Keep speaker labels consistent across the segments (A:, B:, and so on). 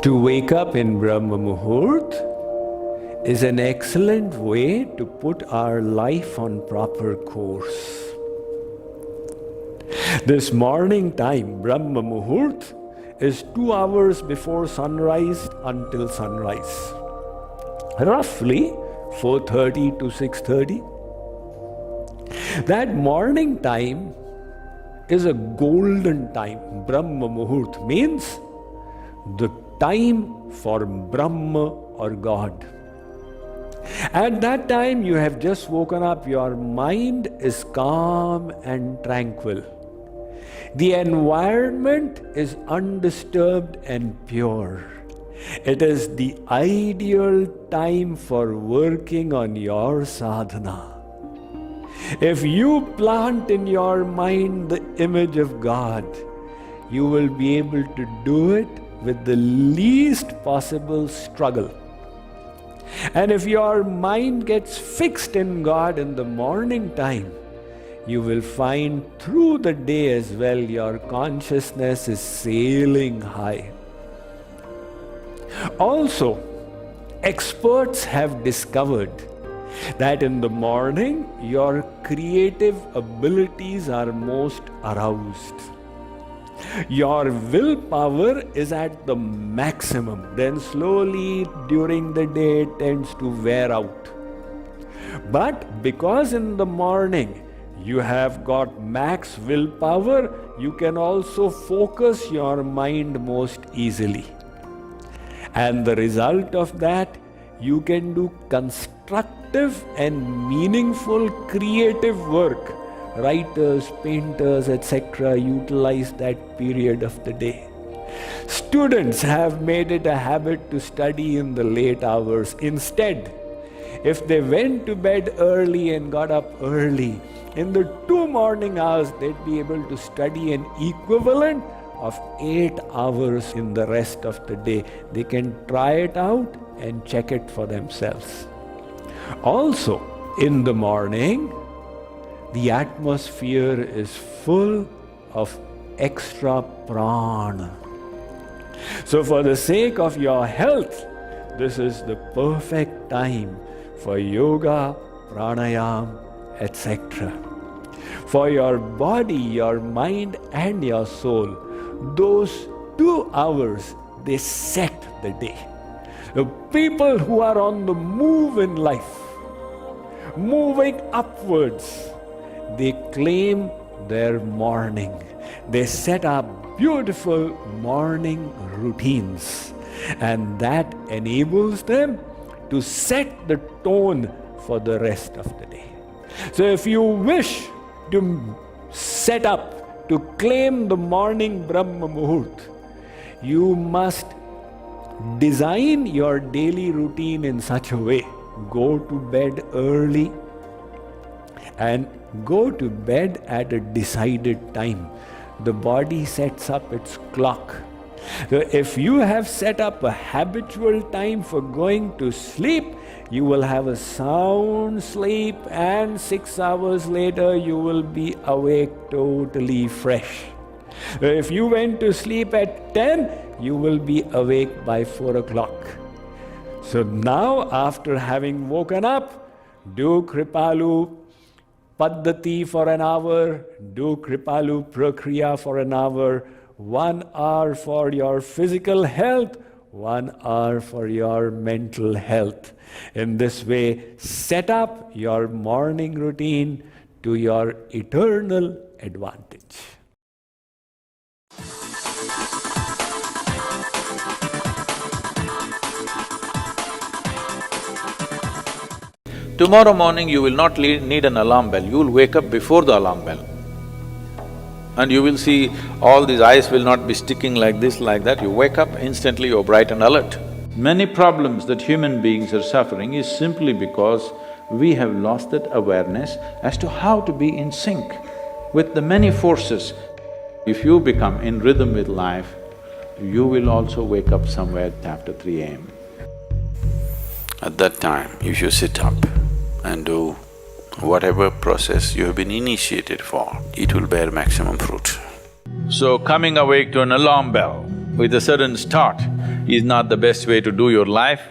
A: To wake up in Brahma Muhurt is an excellent way to put our life on proper course. This morning time, Brahma Muhurt, is 2 hours before sunrise until sunrise. Roughly 4:30 to 6:30. That morning time is a golden time. Brahma Muhurt means the time for Brahma or God. At that time you have just woken up, your mind is calm and tranquil. The environment is undisturbed and pure. It is the ideal time for working on your sadhana. If you plant in your mind the image of God, you will be able to do it with the least possible struggle. And if your mind gets fixed in God in the morning time, you will find through the day as well your consciousness is sailing high. Also, experts have discovered that in the morning your creative abilities are most aroused. Your willpower is at the maximum, then slowly during the day it tends to wear out. But because in the morning you have got max willpower, you can also focus your mind most easily. And the result of that, you can do constructive and meaningful creative work. Writers, painters, etc. utilize that period of the day. Students have made it a habit to study in the late hours. Instead, if they went to bed early and got up early, in the 2 morning hours they'd be able to study an equivalent of 8 hours in the rest of the day. They can try it out and check it for themselves. Also, in the morning, the atmosphere is full of extra prana. So for the sake of your health, this is the perfect time for yoga, pranayam, etc. For your body, your mind and your soul, those 2 hours, they set the day. The people who are on the move in life, moving upwards, they claim their morning. They set up beautiful morning routines, and that enables them to set the tone for the rest of the day. So if you wish to set up, to claim the morning Brahma Muhurt, you must design your daily routine in such a way. Go to bed early and go to bed at a decided time. The body sets up its clock. So if you have set up a habitual time for going to sleep, you will have a sound sleep, and 6 hours later you will be awake totally fresh. If you went to sleep at 10, you will be awake by 4 o'clock. So now, after having woken up, do Kripalu Paddhati for an hour, do Kripalu Prakriya for an hour, 1 hour for your physical health, 1 hour for your mental health. In this way, set up your morning routine to your eternal advantage.
B: Tomorrow morning you will not need an alarm bell, you will wake up before the alarm bell. And you will see all these eyes will not be sticking like this, like that. You wake up, instantly you're bright and alert. Many problems that human beings are suffering is simply because we have lost that awareness as to how to be in sync with the many forces. If you become in rhythm with life, you will also wake up somewhere after 3 a.m. At that time, if you sit up and do whatever process you have been initiated for, it will bear maximum fruit. So coming awake to an alarm bell with a certain start is not the best way to do your life.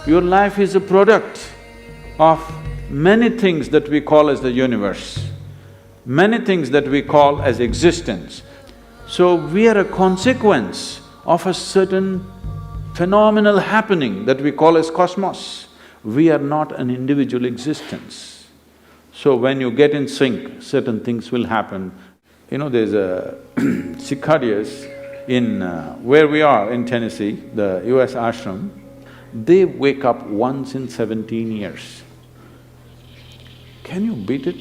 B: Your life is a product of many things that we call as the universe, many things that we call as existence. So we are a consequence of a certain phenomenal happening that we call as cosmos. We are not an individual existence. So when you get in sync, certain things will happen. You know, there's a cicadas in where we are in Tennessee, the US ashram, they wake up once in 17 years. Can you beat it?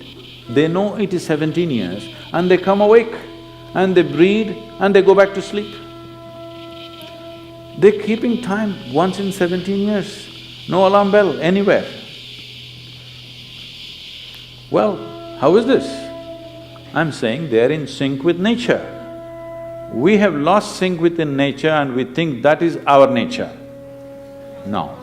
B: They know it is 17 years and they come awake and they breed and they go back to sleep. They're keeping time once in 17 years, no alarm bell anywhere. Well, how is this? I'm saying they're in sync with nature. We have lost sync within nature and we think that is our nature. No.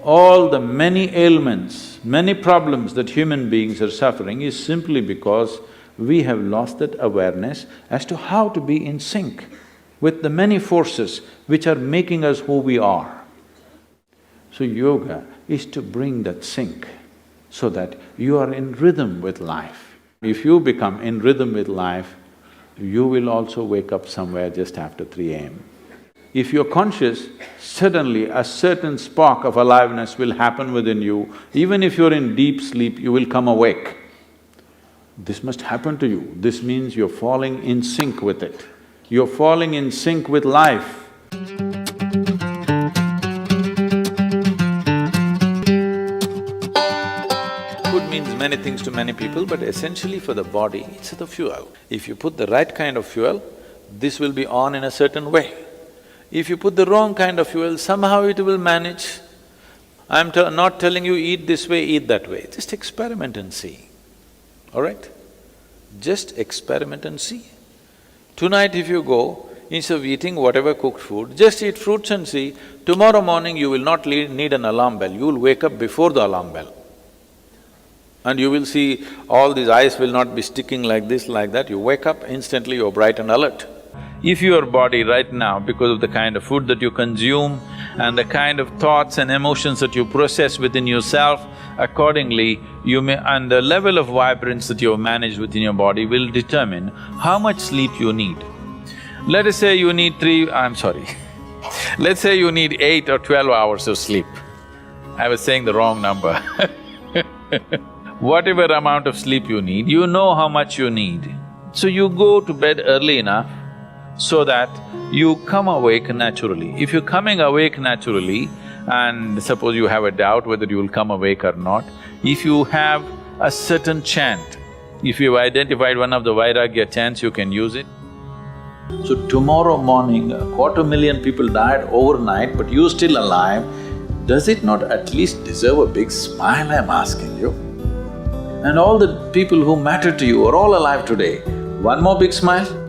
B: All the many ailments, many problems that human beings are suffering is simply because we have lost that awareness as to how to be in sync with the many forces which are making us who we are. So yoga is to bring that sync so that you are in rhythm with life. If you become in rhythm with life, you will also wake up somewhere just after 3 a.m. If you're conscious, suddenly a certain spark of aliveness will happen within you. Even if you're in deep sleep, you will come awake. This must happen to you. This means you're falling in sync with it. You're falling in sync with life. Food means many things to many people, but essentially for the body, it's the fuel. If you put the right kind of fuel, this will be on in a certain way. If you put the wrong kind of fuel, somehow it will manage. I'm not telling you eat this way, eat that way, just experiment and see, all right? Just experiment and see. Tonight if you go, instead of eating whatever cooked food, just eat fruits and see, tomorrow morning you will not need an alarm bell, you will wake up before the alarm bell. And you will see all these eyes will not be sticking like this, like that, you wake up, instantly you're bright and alert. If your body right now, because of the kind of food that you consume and the kind of thoughts and emotions that you process within yourself, accordingly you may… and the level of vibrance that you have managed within your body will determine how much sleep you need. Let us say you need let's say you need 8 or 12 hours of sleep. I was saying the wrong number Whatever amount of sleep you need, you know how much you need. So you go to bed early enough so that you come awake naturally. If you're coming awake naturally, and suppose you have a doubt whether you will come awake or not, if you have a certain chant, if you've identified one of the Vairagya chants, you can use it. So tomorrow morning, 250,000 people died overnight, but you're still alive, does it not at least deserve a big smile, I'm asking you? And all the people who matter to you are all alive today, one more big smile?